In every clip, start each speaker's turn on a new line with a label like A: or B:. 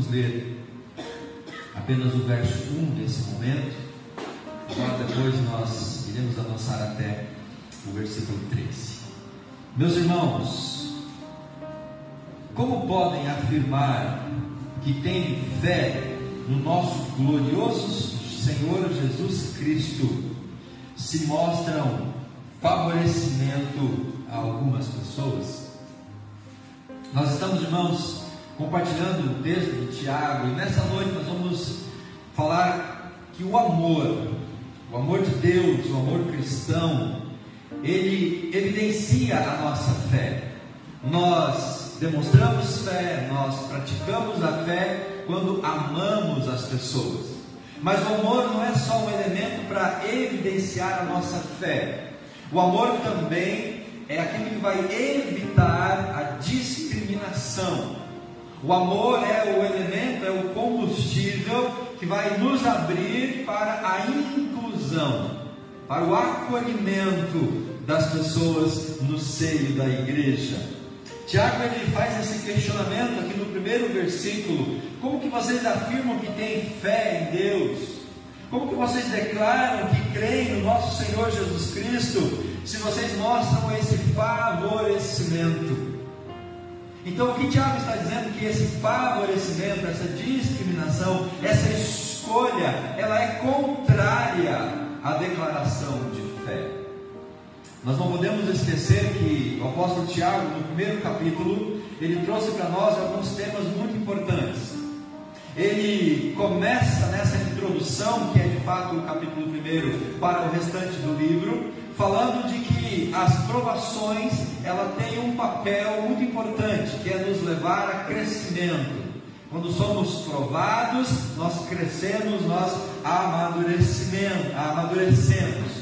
A: ler apenas o verso 1 nesse momento. Agora depois nós iremos avançar até o versículo 13. Meus irmãos, como podem afirmar que têm fé no nosso glorioso Senhor Jesus Cristo, se mostram favorecimento a algumas pessoas? Nós estamos, irmãos, compartilhando o texto de Tiago, e nessa noite nós vamos falar que o amor de Deus, o amor cristão, ele evidencia a nossa fé. Nós demonstramos fé, nós praticamos a fé quando amamos as pessoas. Mas o amor não é só um elemento para evidenciar a nossa fé. O amor também é aquilo que vai evitar a discriminação. O amor é o elemento, é o combustível que vai nos abrir para a inclusão, para o acolhimento das pessoas no seio da igreja. Tiago, ele faz esse questionamento aqui no primeiro versículo: como que vocês afirmam que têm fé em Deus? Como que vocês declaram que creem no nosso Senhor Jesus Cristo, se vocês mostram esse favorecimento? Então o que Tiago está dizendo? Que esse favorecimento, essa discriminação, essa escolha, ela é contrária à declaração de fé. Nós não podemos esquecer que o apóstolo Tiago, no primeiro capítulo, ele trouxe para nós alguns temas muito importantes. Ele começa nessa introdução, que é de fato o capítulo 1, para o restante do livro, falando de que as provações, ela tem um papel muito importante, que é nos levar a crescimento. Quando somos provados, nós crescemos, nós amadurecemos.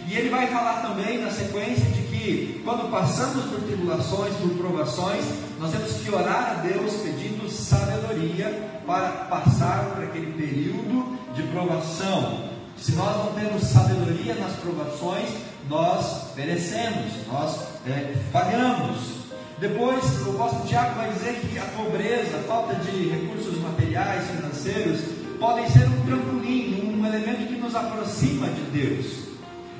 A: E ele vai falar também na sequência de que quando passamos por tribulações, por provações, nós temos que orar a Deus pedindo sabedoria para passar por aquele período de provação. Se nós não temos sabedoria nas provações, nós perecemos, nós falhamos. Depois o apóstolo Tiago vai dizer que a pobreza, a falta de recursos materiais, financeiros, podem ser um trampolim, um elemento que nos aproxima de Deus.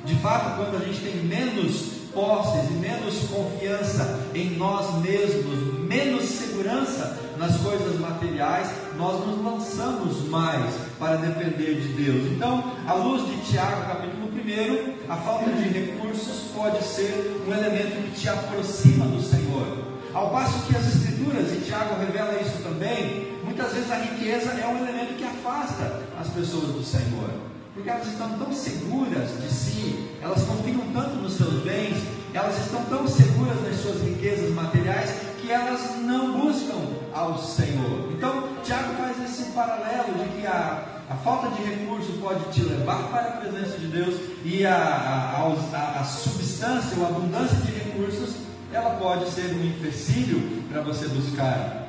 A: De fato, quando a gente tem menos posses e menos confiança em nós mesmos, menos segurança nas coisas materiais, nós nos lançamos mais para depender de Deus. Então, à luz de Tiago, capítulo 1, a falta de recursos pode ser um elemento que te aproxima do Senhor. Ao passo que as Escrituras, e Tiago revela isso também, muitas vezes a riqueza é um elemento que afasta as pessoas do Senhor, porque elas estão tão seguras de si, elas confiam tanto nos seus bens, elas estão tão seguras nas suas riquezas materiais, que elas não buscam ao Senhor. Então, Tiago faz esse paralelo de que a falta de recurso pode te levar para a presença de Deus, e a substância ou a abundância de recursos, ela pode ser um empecilho para você buscar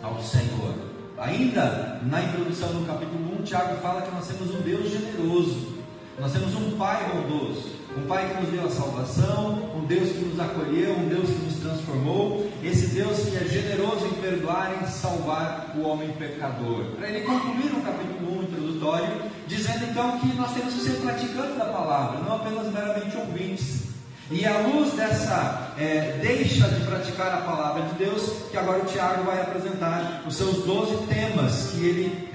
A: ao Senhor. Ainda na introdução do capítulo 1, Tiago fala que nós temos um Deus generoso, nós temos um Pai bondoso, um Pai que nos deu a salvação, um Deus que nos acolheu, um Deus que nos transformou, esse Deus que é generoso em perdoar e em salvar o homem pecador. Para ele concluir o capítulo 1 introdutório, dizendo então que nós temos que ser praticantes da palavra, não apenas meramente ouvintes. E à luz dessa deixa de praticar a palavra de Deus, que agora o Tiago vai apresentar os seus 12 temas, que ele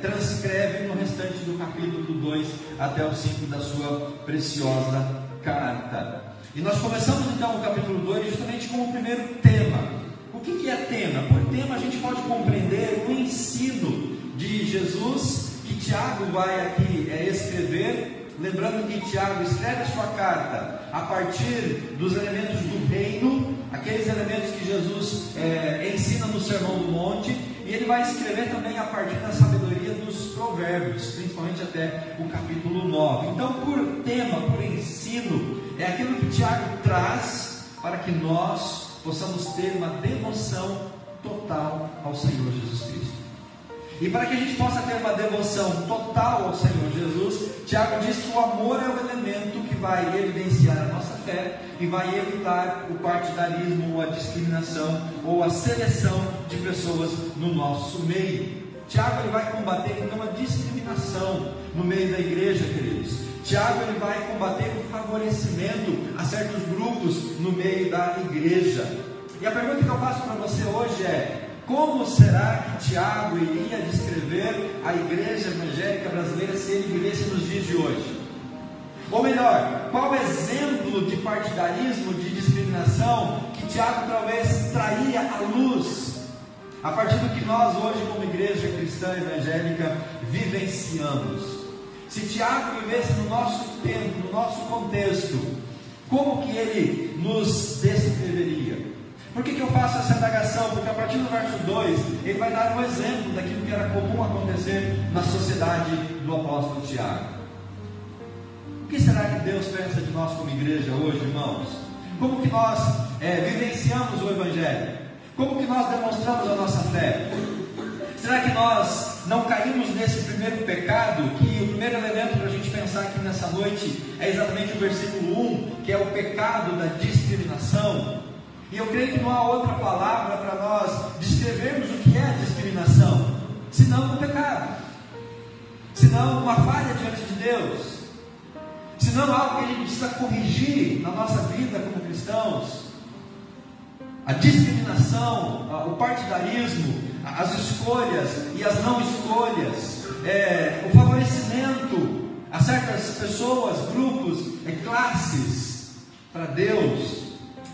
A: transcreve no restante do capítulo do 2 até o 5 da sua preciosa carta. E nós começamos então o capítulo 2 justamente com o primeiro tema. O que é tema? Por tema a gente pode compreender o ensino de Jesus, que Tiago vai aqui escrever. Lembrando que Tiago escreve a sua carta a partir dos elementos do reino, aqueles elementos que Jesus ensina no Sermão do Monte, e ele vai escrever também a partir da sabedoria dos provérbios, principalmente até o capítulo 9. Então, por tema, por ensino, é aquilo que Tiago traz para que nós possamos ter uma devoção total ao Senhor Jesus Cristo. E para que a gente possa ter uma devoção total ao Senhor Jesus, Tiago diz que o amor é o elemento que vai evidenciar a nossa fé e vai evitar o partidarismo, ou a discriminação, ou a seleção de pessoas no nosso meio. Tiago ele vai combater então a discriminação no meio da igreja, queridos. Tiago ele vai combater o favorecimento a certos grupos no meio da igreja. E a pergunta que eu faço para você hoje é: como será que Tiago iria descrever a igreja evangélica brasileira se ele vivesse nos dias de hoje? Ou melhor, qual exemplo de partidarismo, de discriminação que Tiago talvez traria à luz a partir do que nós hoje como igreja cristã evangélica vivenciamos? Se Tiago vivesse no nosso tempo, no nosso contexto, como que ele nos descreveria? Por que eu faço essa indagação? Porque a partir do verso 2, ele vai dar um exemplo daquilo que era comum acontecer na sociedade do apóstolo Tiago. O que será que Deus pensa de nós como igreja hoje, irmãos? Como que nós vivenciamos o Evangelho? Como que nós demonstramos a nossa fé? Será que nós não caímos nesse primeiro pecado, que o primeiro elemento para a gente pensar aqui nessa noite é exatamente o versículo 1, que é o pecado da discriminação? E eu creio que não há outra palavra para nós descrevermos o que é a discriminação, senão o pecado, senão uma falha diante de Deus, senão algo que a gente precisa corrigir na nossa vida como cristãos. A discriminação, o partidarismo, as escolhas e as não escolhas, o favorecimento a certas pessoas, grupos, classes, para Deus,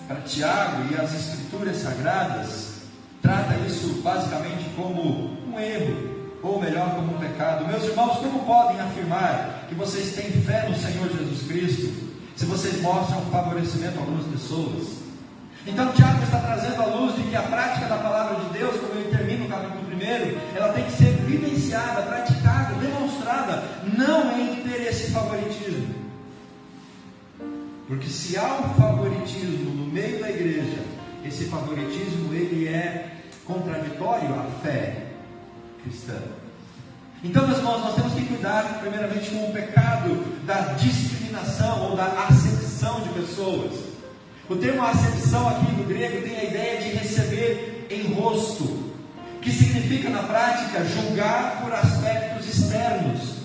A: para Tiago e as Escrituras Sagradas, trata isso basicamente como um erro, ou melhor, como um pecado. Meus irmãos, como podem afirmar que vocês têm fé no Senhor Jesus Cristo, se vocês mostram favorecimento a algumas pessoas? Então Tiago está trazendo à luz de que a prática da palavra de Deus, como ele termina o capítulo 1, ela tem que ser vivenciada, praticada, demonstrada, não em ter esse favoritismo. Porque se há um favoritismo no meio da igreja, esse favoritismo ele é contraditório à fé cristã. Então, meus irmãos, nós temos que cuidar primeiramente com o pecado da discriminação ou da acepção de pessoas. O termo acepção aqui no grego tem a ideia de receber em rosto, que significa na prática julgar por aspectos externos.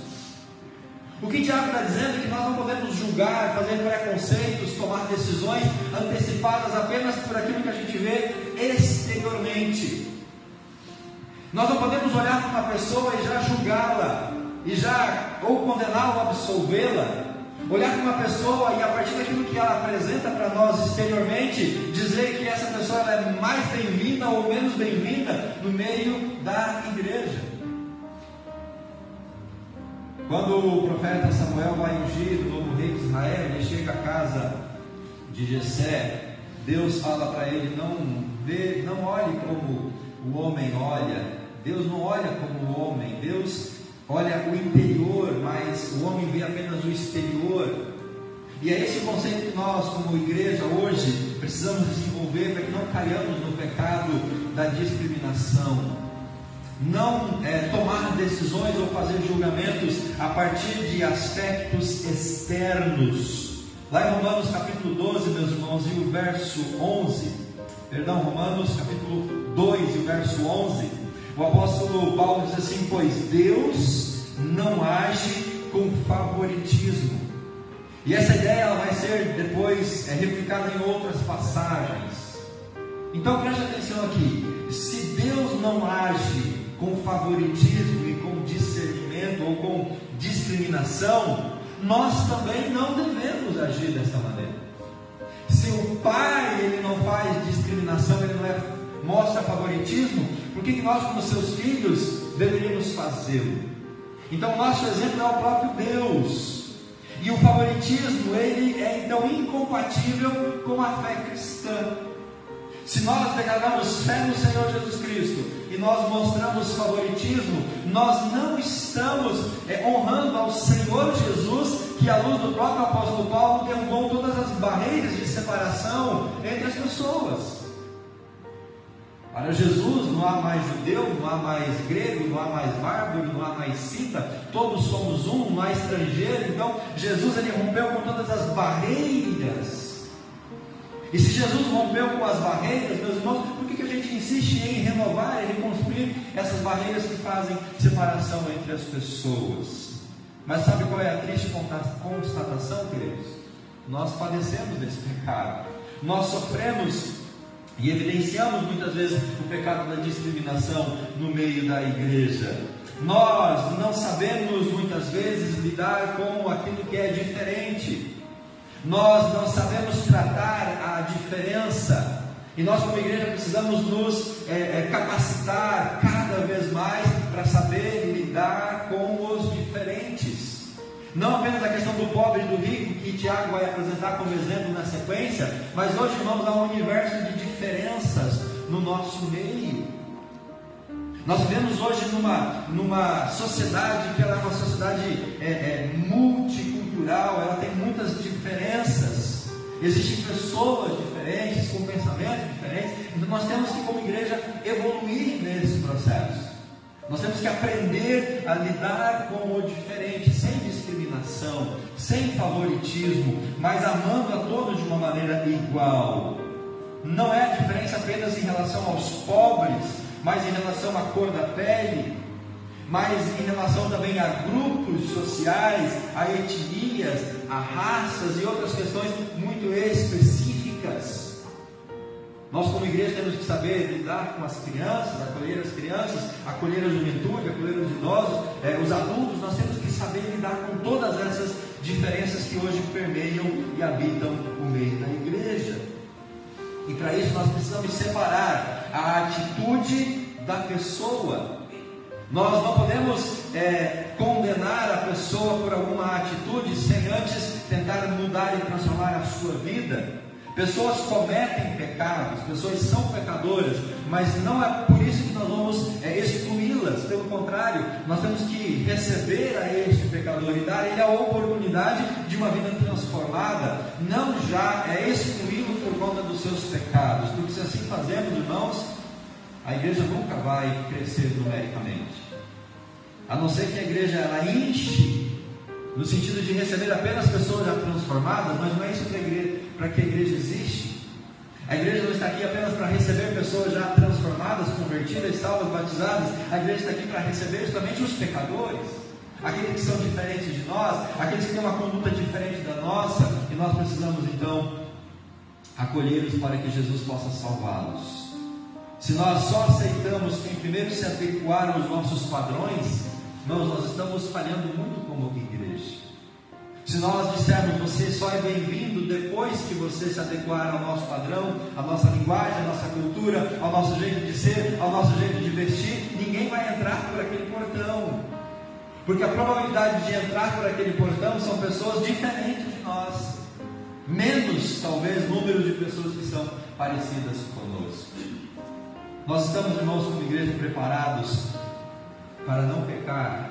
A: O que Tiago está dizendo é que nós não podemos julgar, fazer preconceitos, tomar decisões antecipadas apenas por aquilo que a gente vê exteriormente. Nós não podemos olhar para uma pessoa e já julgá-la, e já ou condená-la ou absolvê-la. Olhar para uma pessoa e a partir daquilo que ela apresenta para nós exteriormente, dizer que essa pessoa ela é mais bem-vinda ou menos bem-vinda no meio da igreja. Quando o profeta Samuel vai ungir o novo rei de Israel, ele chega à casa de Jessé, Deus fala para ele: não olhe como o homem olha. Deus não olha como o homem, Deus olha o interior, mas o homem vê apenas o exterior. E é esse o conceito que nós, como igreja, hoje precisamos desenvolver para que não caiamos no pecado da discriminação. Não tomar decisões ou fazer julgamentos a partir de aspectos externos. Lá em Romanos capítulo 12, meus irmãos, e o verso 11, Romanos capítulo 2 e o verso 11, o apóstolo Paulo diz assim: pois Deus não age com favoritismo. E essa ideia ela vai ser depois replicada em outras passagens. Então preste atenção aqui: se Deus não age com favoritismo e com discernimento ou com discriminação, nós também não devemos agir dessa maneira. Se o pai ele não faz discriminação, ele não mostra favoritismo, por que nós como seus filhos deveríamos fazê-lo? Então o nosso exemplo é o próprio Deus. E o favoritismo ele é então incompatível com a fé cristã. Se nós declaramos fé no Senhor Jesus Cristo e nós mostramos favoritismo, nós não estamos honrando ao Senhor Jesus, que à luz do próprio apóstolo Paulo derrubou todas as barreiras de separação entre as pessoas. Para Jesus não há mais judeu, não há mais grego, não há mais bárbaro, não há mais cita, todos somos um, não há estrangeiro. Então Jesus ele rompeu com todas as barreiras. E se Jesus rompeu com as barreiras, meus irmãos, por que a gente insiste em renovar e reconstruir essas barreiras que fazem separação entre as pessoas? Mas sabe qual é a triste constatação, queridos? Nós padecemos desse pecado. Nós sofremos e evidenciamos muitas vezes o pecado da discriminação no meio da igreja. Nós não sabemos muitas vezes lidar com aquilo que é diferente. Nós não sabemos tratar a diferença. E nós como igreja precisamos nos capacitar cada vez mais para saber lidar com os diferentes. Não apenas a questão do pobre e do rico, que Tiago vai apresentar como exemplo na sequência, mas hoje, irmãos, há um universo de diferenças no nosso meio. Nós vivemos hoje numa sociedade que ela é uma sociedade multicultural, ela tem muitas diferenças. Existem pessoas diferentes, com pensamentos diferentes. Então nós temos que, como igreja, evoluir nesse processo. Nós temos que aprender a lidar com o diferente, sem discriminação, sem favoritismo, mas amando a todos de uma maneira igual. Não é a diferença apenas em relação aos pobres, mas em relação à cor da pele, mas em relação também a grupos sociais, a etnias, a raças e outras questões muito específicas. Nós como igreja temos que saber lidar com as crianças, acolher as crianças, acolher a juventude, acolher os idosos, os adultos. Nós temos que saber lidar com todas essas diferenças que hoje permeiam e habitam o meio da igreja. E para isso nós precisamos separar a atitude da pessoa. Nós não podemos condenar a pessoa por alguma atitude sem antes tentar mudar e transformar a sua vida. Pessoas cometem pecados, pessoas são pecadoras, mas não é por isso que nós vamos excluí-las. Pelo contrário, nós temos que receber a este pecador e dar a ele a oportunidade de uma vida transformada, não já excluí-lo por conta dos seus pecados, porque se assim fazemos, irmãos, a igreja nunca vai crescer numericamente, a não ser que a igreja ela enche, no sentido de receber apenas pessoas já transformadas, mas não é isso para que a igreja existe. A igreja não está aqui apenas para receber pessoas já transformadas, convertidas, salvas, batizadas. A igreja está aqui para receber justamente os pecadores, aqueles que são diferentes de nós, aqueles que têm uma conduta diferente da nossa, e nós precisamos então acolhê-los para que Jesus possa salvá-los. Se nós só aceitamos quem primeiro se adequar aos nossos padrões, nós estamos falhando muito como igreja. Se nós dissermos, você só é bem-vindo depois que você se adequar ao nosso padrão, à nossa linguagem, à nossa cultura, ao nosso jeito de ser, ao nosso jeito de vestir, ninguém vai entrar por aquele portão. Porque a probabilidade de entrar por aquele portão são pessoas diferentes de nós. Menos, talvez, número de pessoas que são parecidas conosco. Nós estamos, irmãos, como igreja, preparados para não pecar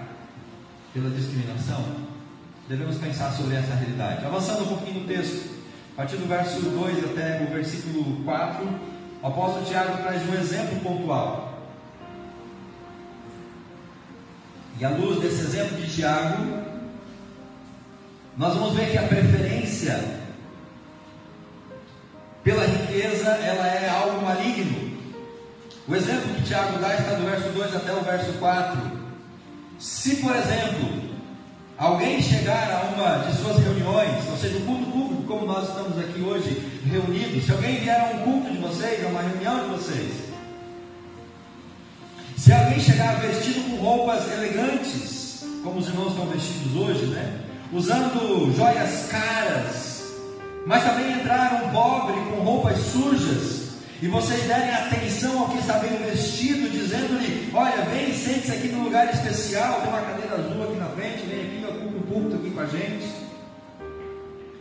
A: pela discriminação? Devemos pensar sobre essa realidade. Avançando um pouquinho no texto, a partir do verso 2 até o versículo 4, o apóstolo Tiago traz um exemplo pontual. E à luz desse exemplo de Tiago, nós vamos ver que a preferência pela riqueza, ela é algo maligno. O exemplo que Tiago dá está do verso 2 até o verso 4. Se, por exemplo, alguém chegar a uma de suas reuniões, ou seja, um culto público, como nós estamos aqui hoje reunidos, se alguém vier a um culto de vocês, a uma reunião de vocês, se alguém chegar vestido com roupas elegantes, como os irmãos estão vestidos hoje, né? Usando joias caras, mas também entrar um pobre com roupas sujas, e vocês derem atenção ao que está bem vestido, dizendo-lhe, olha, vem, sente-se aqui num lugar especial, tem uma cadeira azul aqui na frente, vem aqui, ocupa o púlpito aqui com a gente.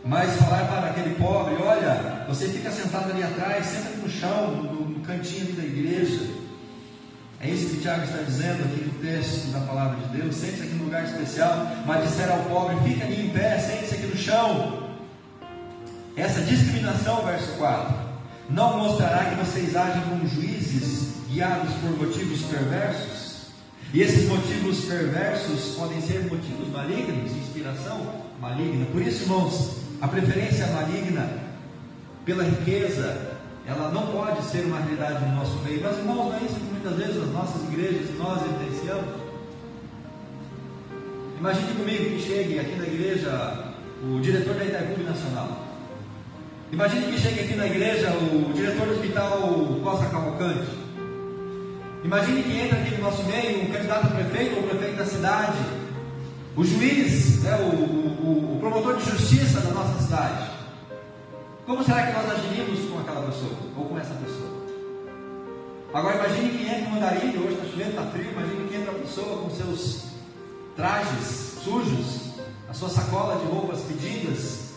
A: Mas falar para aquele pobre, olha, você fica sentado ali atrás, senta no chão, no cantinho ali da igreja. É isso que Tiago está dizendo aqui no texto da palavra de Deus, sente-se aqui num lugar especial, mas disser ao pobre, fica ali em pé, sente-se aqui no chão. Essa discriminação, verso 4, não mostrará que vocês agem como juízes guiados por motivos perversos? E esses motivos perversos podem ser motivos malignos, inspiração maligna. Por isso, irmãos, a preferência maligna pela riqueza, ela não pode ser uma realidade no nosso meio. Mas, irmãos, não é isso que muitas vezes as nossas igrejas nós evidenciamos. Imagine comigo que chegue aqui na igreja o diretor da Itaipu Nacional. Imagine que chegue aqui na igreja o diretor do hospital Costa Cavalcante. Imagine que entre aqui no nosso meio um candidato a prefeito ou prefeito da cidade, o juiz, o promotor de justiça da nossa cidade. Como será que nós agiríamos com aquela pessoa, ou com essa pessoa? Agora imagine que entra um andarilho, hoje está chovendo, está frio, imagine que entra uma pessoa com seus trajes sujos, a sua sacola de roupas pedidas.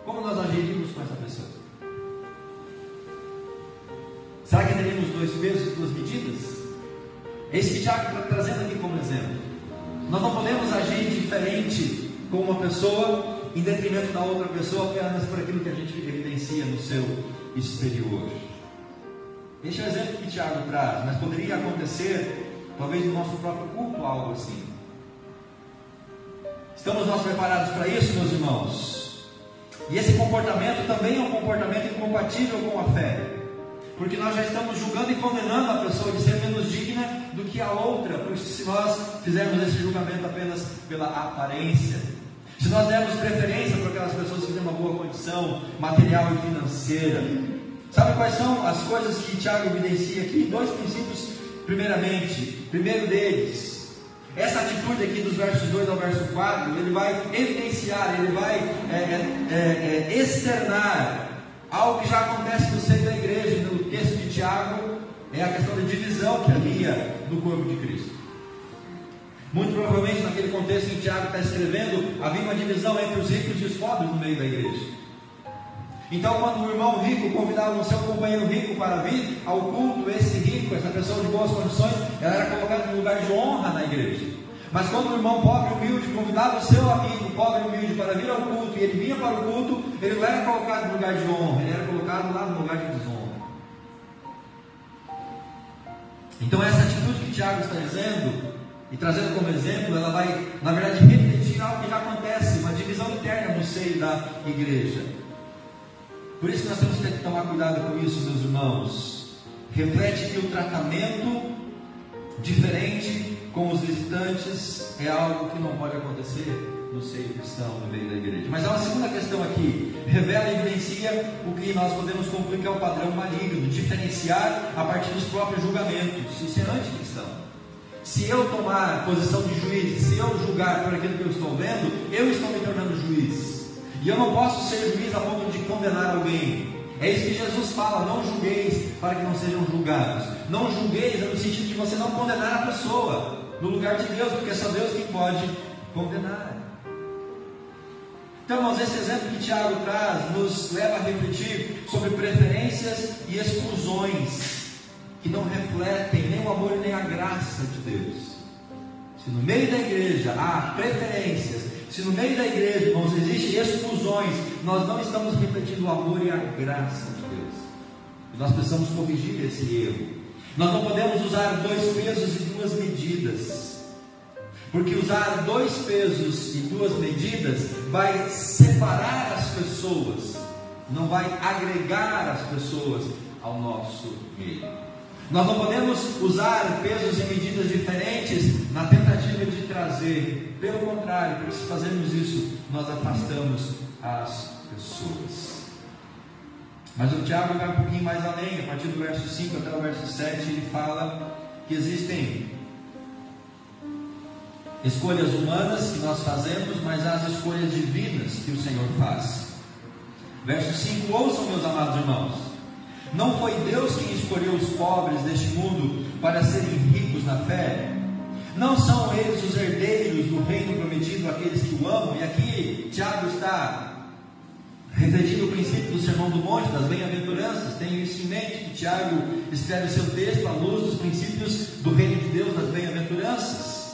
A: Como nós agiríamos com essa pessoa? Será que teríamos 2 pesos e 2 medidas? É isso que Tiago está trazendo aqui como exemplo. Nós não podemos agir diferente com uma pessoa em detrimento da outra pessoa apenas por aquilo que a gente evidencia no seu exterior. Este é o exemplo que Tiago traz, mas poderia acontecer talvez no nosso próprio culto, algo assim. Estamos nós preparados para isso, meus irmãos? E esse comportamento também é um comportamento incompatível com a fé, porque nós já estamos julgando e condenando a pessoa de ser menos digna do que a outra, porque se nós fizermos esse julgamento apenas pela aparência, se nós dermos preferência para aquelas pessoas que têm uma boa condição material e financeira. Sabe quais são as coisas que Tiago evidencia aqui? 2 princípios, primeiramente. Primeiro deles, essa atitude aqui dos versos 2 ao verso 4, ele vai evidenciar, ele vai externar algo que já acontece no seio da igreja. No texto de Tiago, é a questão da divisão que havia do corpo de Cristo. Muito provavelmente naquele contexto em que Tiago está escrevendo, havia uma divisão entre os ricos e os pobres no meio da igreja. Então, quando o irmão rico convidava o seu companheiro rico para vir ao culto, esse rico, essa pessoa de boas condições, ela era colocada em lugar de honra na igreja. Mas quando o irmão pobre e humilde convidava o seu amigo pobre e humilde para vir ao culto, e ele vinha para o culto, ele não era colocado no lugar de honra, ele era colocado lá no lugar de desonra. Então essa atitude que Tiago está dizendo, e trazendo como exemplo, ela vai, na verdade, refletir algo que já acontece, uma divisão interna no seio da igreja. Por isso nós temos que tomar cuidado com isso, meus irmãos. Reflete que o tratamento diferente com os visitantes é algo que não pode acontecer no seio cristão, no meio da igreja. Mas há uma segunda questão aqui. Revela e evidencia o que nós podemos concluir que é o padrão maligno, diferenciar a partir dos próprios julgamentos. Isso é anticristão. Se eu tomar posição de juiz, se eu julgar por aquilo que eu estou vendo, eu estou me tornando juiz. E eu não posso ser juiz a ponto de condenar alguém. É isso que Jesus fala: não julgueis para que não sejam julgados. Não julgueis no sentido de você não condenar a pessoa no lugar de Deus, porque é só Deus quem pode condenar. Então, irmãos, esse exemplo que Tiago traz nos leva a refletir sobre preferências e exclusões que não refletem nem o amor e nem a graça de Deus. Se no meio da igreja há preferências, se no meio da igreja, irmãos, existem exclusões, nós não estamos refletindo o amor e a graça de Deus. E nós precisamos corrigir esse erro. Nós não podemos usar 2 pesos e 2 medidas, porque usar 2 pesos e 2 medidas vai separar as pessoas, não vai agregar as pessoas ao nosso meio. Nós não podemos usar pesos e medidas diferentes na tentativa de trazer. Pelo contrário, porque se fazermos isso, nós afastamos as pessoas. Mas o Tiago vai um pouquinho mais além. A partir do verso 5 até o verso 7, ele fala que existem escolhas humanas que nós fazemos, mas há as escolhas divinas que o Senhor faz. Verso 5: ouçam, meus amados irmãos, não foi Deus quem escolheu os pobres deste mundo para serem ricos na fé? Não são eles os herdeiros do reino prometido àqueles que o amam? E aqui Tiago está refletindo o princípio do Sermão do Monte, das bem-aventuranças. Tenho isso em mente, que Tiago escreve o seu texto à luz dos princípios do reino de Deus, das bem-aventuranças.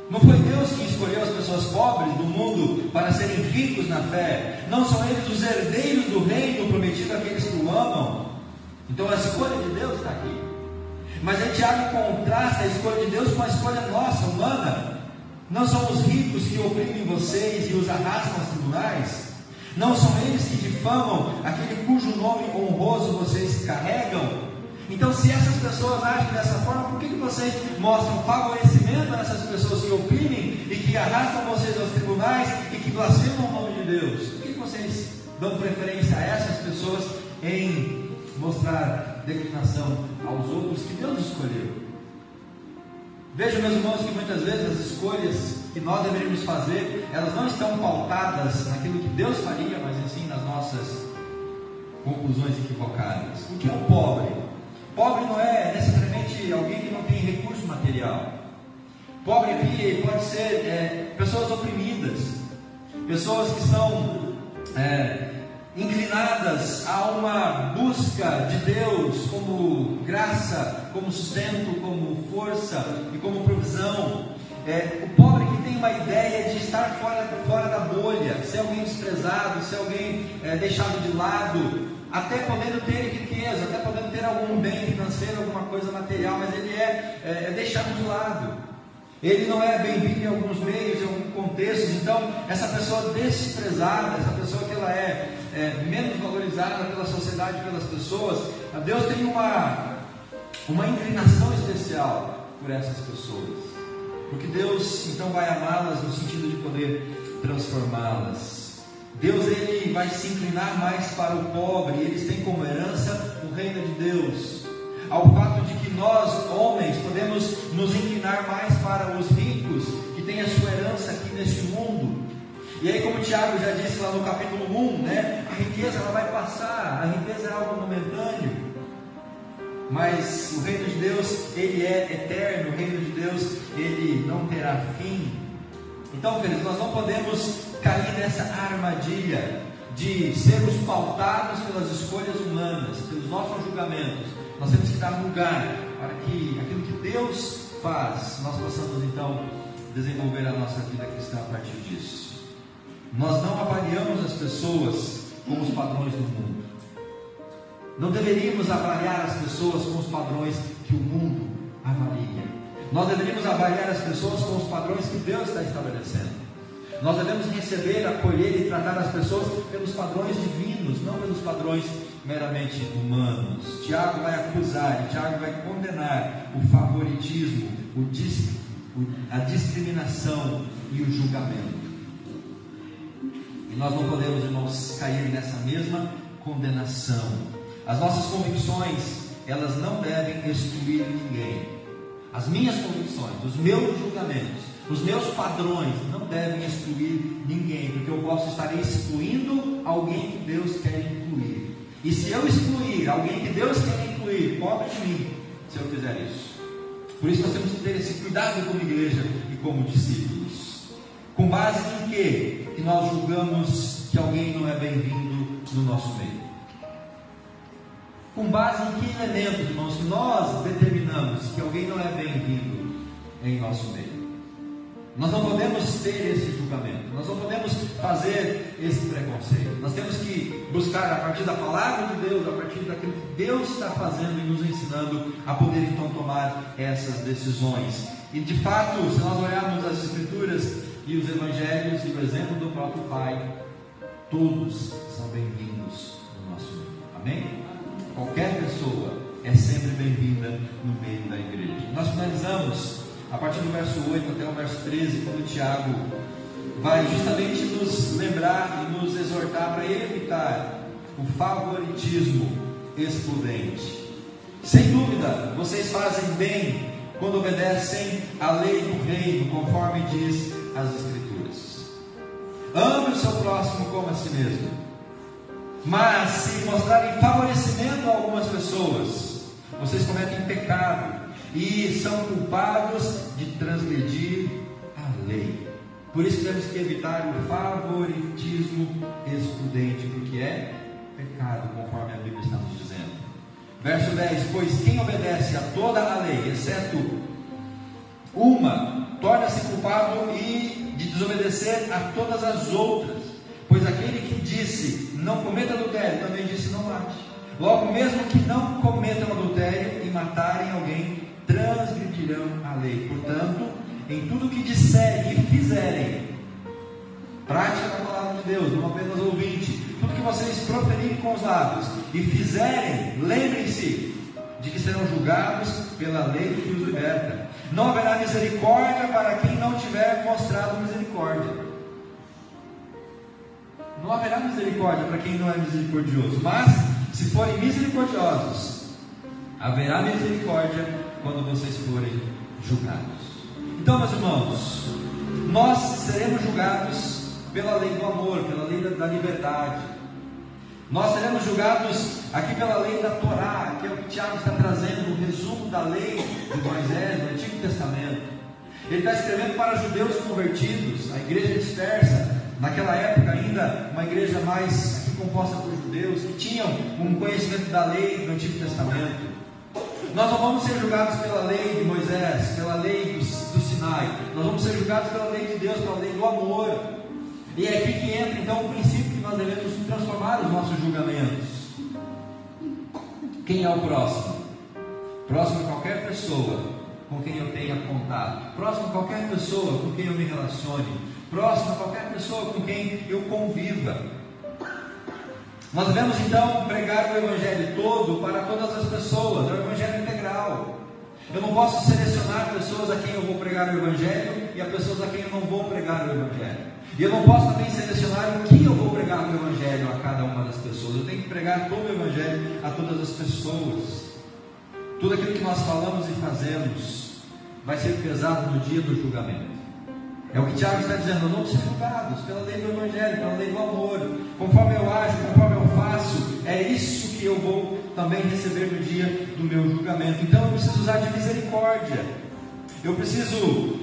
A: Não foi Deus quem escolheu as pessoas pobres do mundo para serem ricos na fé? Não são eles os herdeiros do reino prometido àqueles que o amam? Então a escolha de Deus está aqui. Mas aí Tiago contrasta a escolha de Deus com a escolha nossa, humana. Não são os ricos que oprimem vocês e os arrastam aos tribunais. Não são eles que difamam aquele cujo nome honroso vocês carregam? Então, se essas pessoas agem dessa forma, por que vocês mostram favorecimento a essas pessoas que oprimem e que arrastam vocês aos tribunais e que blasfemam o nome de Deus? Por que vocês dão preferência a essas pessoas em mostrar declinação aos outros que Deus escolheu? Veja, meus irmãos, que muitas vezes as escolhas que nós deveríamos fazer, elas não estão pautadas naquilo que Deus faria, mas sim nas nossas conclusões equivocadas. O que é o pobre? Pobre não é necessariamente alguém que não tem recurso material. Pobre aqui pode ser pessoas oprimidas, pessoas que são inclinadas a uma busca de Deus como graça, como sustento, como força e como provisão. O pobre que tem uma ideia de estar fora da bolha, ser alguém desprezado, ser alguém deixado de lado, até podendo ter riqueza, até podendo ter algum bem financeiro, alguma coisa material, mas ele é deixado de lado. Ele não é bem-vindo em alguns meios, em alguns contextos. Então, essa pessoa desprezada, essa pessoa que ela é menos valorizada pela sociedade, pelas pessoas, Deus tem uma inclinação especial por essas pessoas, porque Deus então vai amá-las no sentido de poder transformá-las. Deus, ele vai se inclinar mais para o pobre, eles têm como herança o reino de Deus, ao fato de que nós, homens, podemos nos inclinar mais para os ricos, que têm a sua herança aqui neste mundo. E aí, como o Tiago já disse lá no capítulo 1, a riqueza ela vai passar, a riqueza é algo momentâneo, mas o reino de Deus, ele é eterno, o reino de Deus, ele não terá fim. Então, queridos, nós não podemos cair nessa armadilha de sermos pautados pelas escolhas humanas, pelos nossos julgamentos. Nós temos que dar lugar para que aquilo que Deus faz, nós possamos então desenvolver a nossa vida cristã a partir disso. Nós não avaliamos as pessoas como os padrões do mundo. Não deveríamos avaliar as pessoas com os padrões que o mundo avalia. Nós deveríamos avaliar as pessoas com os padrões que Deus está estabelecendo. Nós devemos receber, acolher e tratar as pessoas pelos padrões divinos, não pelos padrões meramente humanos. Tiago vai acusar, Tiago vai condenar o favoritismo, a discriminação e o julgamento. E nós não podemos, irmãos, cair nessa mesma condenação. As nossas convicções, elas não devem excluir ninguém. As minhas convicções, os meus julgamentos, os meus padrões não devem excluir ninguém, porque eu posso estar excluindo alguém que Deus quer incluir. E se eu excluir alguém que Deus quer incluir, pobre de mim se eu fizer isso. Por isso nós temos que ter esse cuidado como igreja e como discípulos. Com base em quê? Que nós julgamos que alguém não é bem-vindo no nosso meio. Com base em que elementos, irmãos, que nós determinamos que alguém não é bem-vindo em nosso meio? Nós não podemos ter esse julgamento, nós não podemos fazer esse preconceito. Nós temos que buscar a partir da palavra de Deus, a partir daquilo que Deus está fazendo e nos ensinando a poder então tomar essas decisões. E de fato, se nós olharmos as Escrituras e os Evangelhos e o exemplo do próprio Pai, todos são bem-vindos no nosso meio. Amém? Qualquer pessoa é sempre bem-vinda no meio da igreja. Nós finalizamos a partir do verso 8 até o verso 13, quando Tiago vai justamente nos lembrar e nos exortar para evitar o favoritismo excludente. Sem dúvida, vocês fazem bem quando obedecem à lei do reino, conforme diz as Escrituras. Ame o seu próximo como a si mesmo. Mas se mostrarem favorecimento a algumas pessoas, vocês cometem pecado e são culpados de transgredir a lei. Por isso temos que evitar o favoritismo excludente, porque é pecado, conforme a Bíblia está nos dizendo. Verso 10: pois quem obedece a toda a lei, exceto uma, torna-se culpado e de desobedecer a todas as outras. Pois aquele que disse, não cometa adultério, também disse, não mate. Logo, mesmo que não cometam adultério e matarem alguém, transgredirão a lei. Portanto, em tudo que disserem e fizerem, prática da palavra de Deus, não apenas ouvinte. Tudo que vocês proferirem com os lábios e fizerem, lembrem-se de que serão julgados pela lei que os liberta. Não haverá misericórdia para quem não tiver mostrado misericórdia. Não haverá misericórdia para quem não é misericordioso. Mas, se forem misericordiosos, haverá misericórdia quando vocês forem julgados. Então, meus irmãos, nós seremos julgados pela lei do amor, pela lei da liberdade. Nós seremos julgados aqui pela lei da Torá, que é o que Tiago está trazendo, o resumo da lei de Moisés, do Antigo Testamento. Ele está escrevendo para judeus convertidos, a igreja dispersa, naquela época ainda uma igreja mais aqui composta por judeus, que tinham um conhecimento da lei do Antigo Testamento. Nós não vamos ser julgados pela lei de Moisés, pela lei do Sinai. Nós vamos ser julgados pela lei de Deus, pela lei do amor. E é aqui que entra então o princípio que nós devemos transformar os nossos julgamentos. Quem é o próximo? Próximo a qualquer pessoa com quem eu tenha contato. Próximo a qualquer pessoa com quem eu me relacione. Próximo a qualquer pessoa com quem eu conviva. Nós devemos então pregar o Evangelho todo para todas as pessoas, é o Evangelho integral. Eu não posso selecionar pessoas a quem eu vou pregar o Evangelho e a pessoas a quem eu não vou pregar o Evangelho. E eu não posso também selecionar o que eu vou pregar o Evangelho a cada uma das pessoas. Eu tenho que pregar todo o Evangelho a todas as pessoas. Tudo aquilo que nós falamos e fazemos vai ser pesado no dia do julgamento. É o que Tiago está dizendo, nós vamos ser julgados pela lei do Evangelho, pela lei do amor. Conforme eu ajo, conforme eu faço, é isso que eu vou também receber no dia do meu julgamento. Então eu preciso usar de misericórdia, eu preciso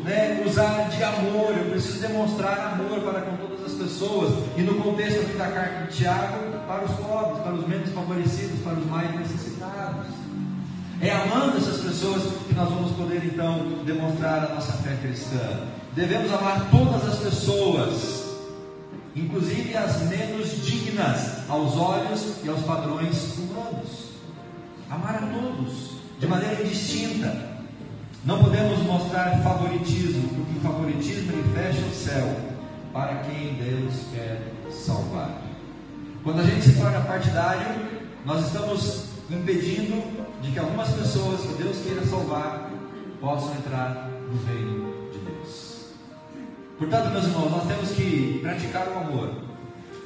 A: usar de amor, eu preciso demonstrar amor para com todas as pessoas. E no contexto aqui da carta de Tiago, para os pobres, para os menos favorecidos, para os mais necessitados. É amando essas pessoas que nós vamos poder então demonstrar a nossa fé cristã. Devemos amar todas as pessoas, inclusive as menos dignas aos olhos e aos padrões humanos. Amar a todos, de maneira indistinta. Não podemos mostrar favoritismo, porque o favoritismo ele fecha o céu para quem Deus quer salvar. Quando a gente se torna partidário, nós estamos impedindo de que algumas pessoas que Deus queira salvar possam entrar no reino de Deus. Portanto, meus irmãos, nós temos que praticar o amor.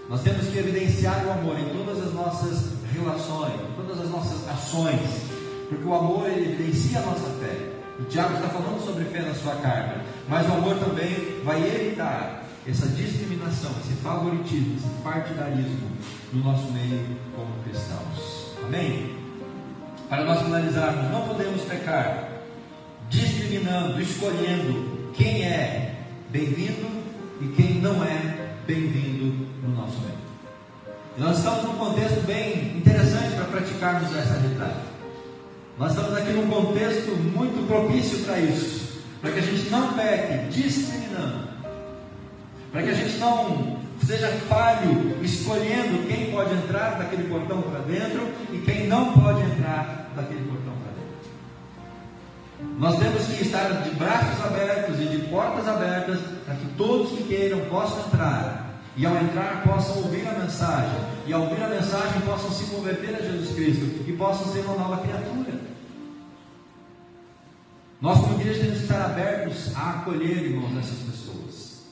A: Nós temos que evidenciar o amor em todas as nossas relações, em todas as nossas ações, porque o amor ele evidencia a nossa fé. O Tiago está falando sobre fé na sua carta, mas o amor também vai evitar essa discriminação, esse favoritismo, esse partidarismo no nosso meio como cristãos. Amém? Para nós finalizarmos, não podemos pecar discriminando, escolhendo quem é bem-vindo e quem não é bem-vindo no nosso meio. E nós estamos num contexto bem interessante para praticarmos essa realidade. Nós estamos aqui num contexto muito propício para isso, para que a gente não peque discriminando, para que a gente não seja falho escolhendo quem pode entrar daquele portão para dentro e quem não pode entrar daquele portão para dentro. Nós temos que estar de braços abertos e de portas abertas para que todos que queiram possam entrar. E ao entrar possam ouvir a mensagem, e ao ouvir a mensagem possam se converter a Jesus Cristo e possam ser uma nova criatura. Nós como igreja temos que estar abertos a acolher, irmãos, essas pessoas.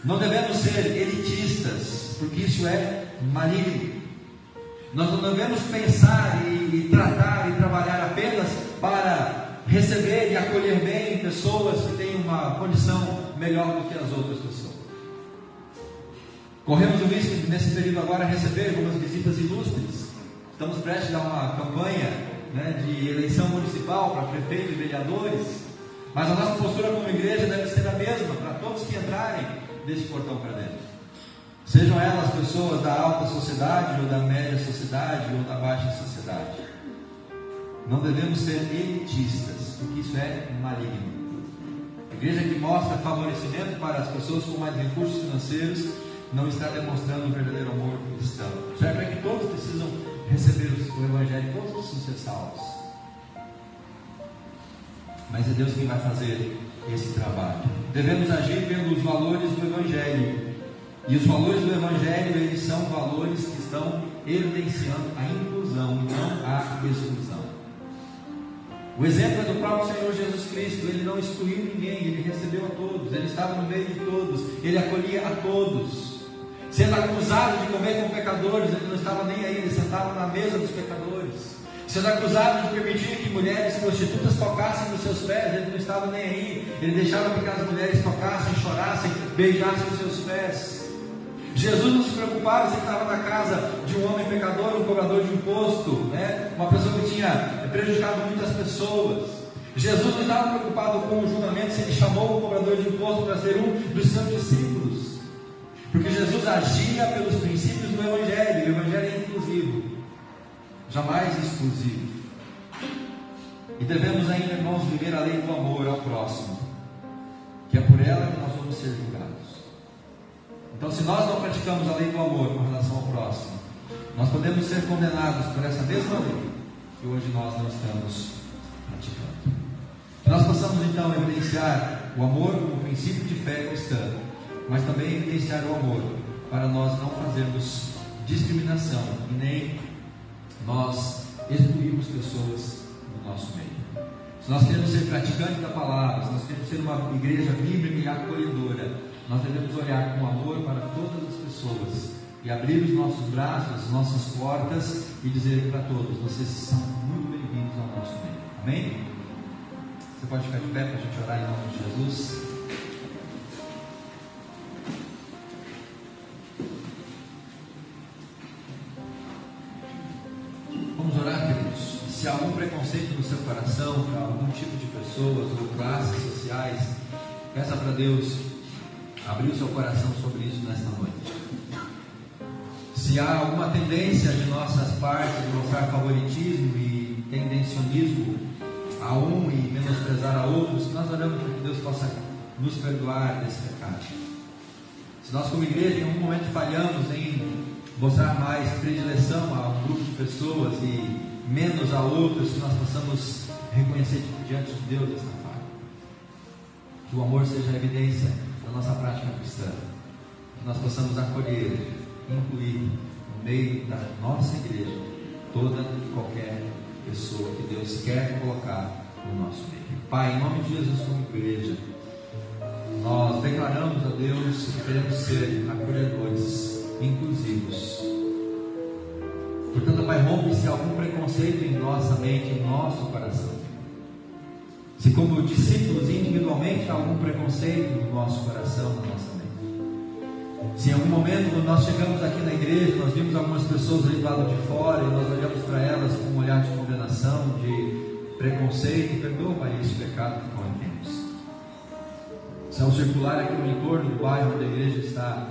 A: Não devemos ser elitistas, porque isso é maligno. Nós não devemos pensar e tratar e trabalhar apenas para receber e acolher bem pessoas que têm uma condição melhor do que as outras pessoas. Corremos o risco de, nesse período agora, receber algumas visitas ilustres. Estamos prestes a uma campanha de eleição municipal para prefeito e vereadores, mas a nossa postura como igreja deve ser a mesma para todos que entrarem desse portão para dentro. Sejam elas pessoas da alta sociedade, ou da média sociedade, ou da baixa sociedade. Não devemos ser elitistas, porque isso é maligno. A igreja que mostra favorecimento para as pessoas com mais recursos financeiros não está demonstrando um verdadeiro amor cristão. Isso é para que todos precisam receber o Evangelho, todos precisam ser salvos. Mas é Deus quem vai fazer esse trabalho. Devemos agir pelos valores do Evangelho E os valores do Evangelho, eles são valores que estão evidenciando a inclusão e não a exclusão. O exemplo é do próprio Senhor Jesus Cristo. Ele não excluiu ninguém, ele recebeu a todos, ele estava no meio de todos, ele acolhia a todos. Sendo acusado de comer com pecadores, ele não estava nem aí, ele sentava na mesa dos pecadores. Sendo acusado de permitir que mulheres prostitutas tocassem nos seus pés, ele não estava nem aí, ele deixava que as mulheres tocassem, chorassem, beijassem os seus pés. Jesus não se preocupava se ele estava na casa de um homem pecador, um cobrador de imposto, uma pessoa que tinha prejudicado muitas pessoas. Jesus não estava preocupado com o julgamento se ele chamou o cobrador de imposto para ser um dos seus discípulos, porque Jesus agia pelos princípios do Evangelho. O Evangelho é inclusivo, jamais exclusivo. E devemos ainda, irmãos, viver a lei do amor ao próximo, que é por ela que nós vamos ser julgados. Então, se nós não praticamos a lei do amor com relação ao próximo, nós podemos ser condenados por essa mesma lei que hoje nós não estamos praticando. Que nós possamos então evidenciar o amor como princípio de fé cristã, mas também evidenciar o amor para nós não fazermos discriminação e nem nós excluirmos pessoas do nosso meio. Se nós queremos ser praticantes da palavra, se nós queremos ser uma igreja bíblica e acolhedora, nós devemos olhar com amor para todas as pessoas e abrir os nossos braços, as nossas portas e dizer para todos: vocês são muito bem-vindos ao nosso meio. Amém? Você pode ficar de pé para a gente orar em nome de Jesus? Vamos orar, queridos. Se há algum preconceito no seu coração para algum tipo de pessoas ou classes sociais, peça para Deus abrir o seu coração sobre isso nesta noite. Se há alguma tendência de nossas partes de mostrar favoritismo e tendencionismo a um e menosprezar a outros, nós oramos para que Deus possa nos perdoar desse pecado. Se nós como igreja em algum momento falhamos em mostrar mais predileção a um grupo de pessoas e menos a outros, que nós possamos reconhecer diante de Deus esta falha. Que o amor seja a evidência da nossa prática cristã, que nós possamos acolher, incluir no meio da nossa igreja toda e qualquer pessoa que Deus quer colocar no nosso meio. Pai, em nome de Jesus, como igreja, nós declaramos a Deus que queremos ser acolhedores, inclusivos. Portanto, Pai, rompe-se algum preconceito em nossa mente, em nosso coração. Se como discípulos individualmente há algum preconceito no nosso coração, na nossa mente. Se em algum momento, quando nós chegamos aqui na igreja, nós vimos algumas pessoas ali do lado de fora e nós olhamos para elas com um olhar de condenação, de preconceito, perdoa, Pai, esse pecado que cometemos. Se ao circular aqui no entorno do bairro onde a igreja está,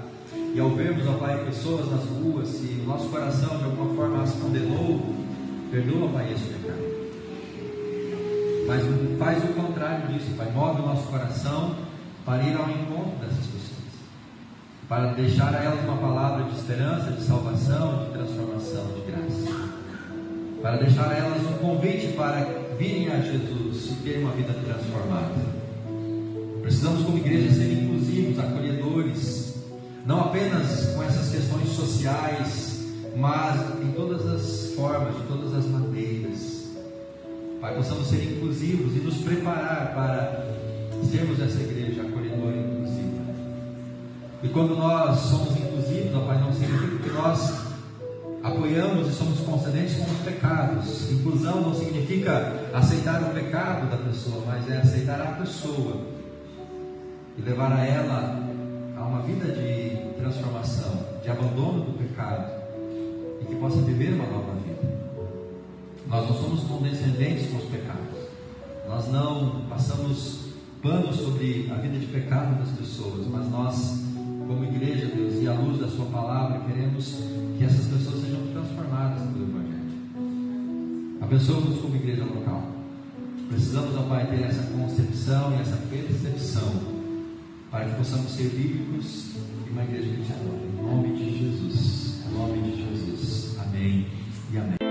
A: e ao vermos, ó Pai, pessoas nas ruas, se o nosso coração de alguma forma as condenou, perdoa, Pai, esse pecado. Mas faz o contrário disso, Pai. Move o nosso coração para ir ao encontro dessas pessoas, para deixar a elas uma palavra de esperança, de salvação, de transformação, de graça, para deixar a elas um convite para virem a Jesus e terem uma vida transformada. Precisamos como igreja ser inclusivos, acolhedores, não apenas com essas questões sociais, mas em todas as formas, de todas as maneiras. Pai, possamos ser inclusivos e nos preparar para sermos essa igreja acolhedora e inclusiva. E quando nós somos inclusivos, ó Pai, não significa que nós apoiamos e somos concedentes com os pecados. Inclusão não significa aceitar o pecado da pessoa, mas é aceitar a pessoa e levar a ela a uma vida de transformação, de abandono do pecado e que possa viver uma nova vida. Nós não somos condescendentes com os pecados, nós não passamos pano sobre a vida de pecado das pessoas, mas nós, como igreja, Deus, e à luz da sua palavra, queremos que essas pessoas sejam transformadas pelo Evangelho. Abençoa-nos como igreja local. Precisamos, ó Pai, ter essa concepção e essa percepção para que possamos ser bíblicos e uma igreja que te adora. Em nome de Jesus. Em nome de Jesus. Amém e amém.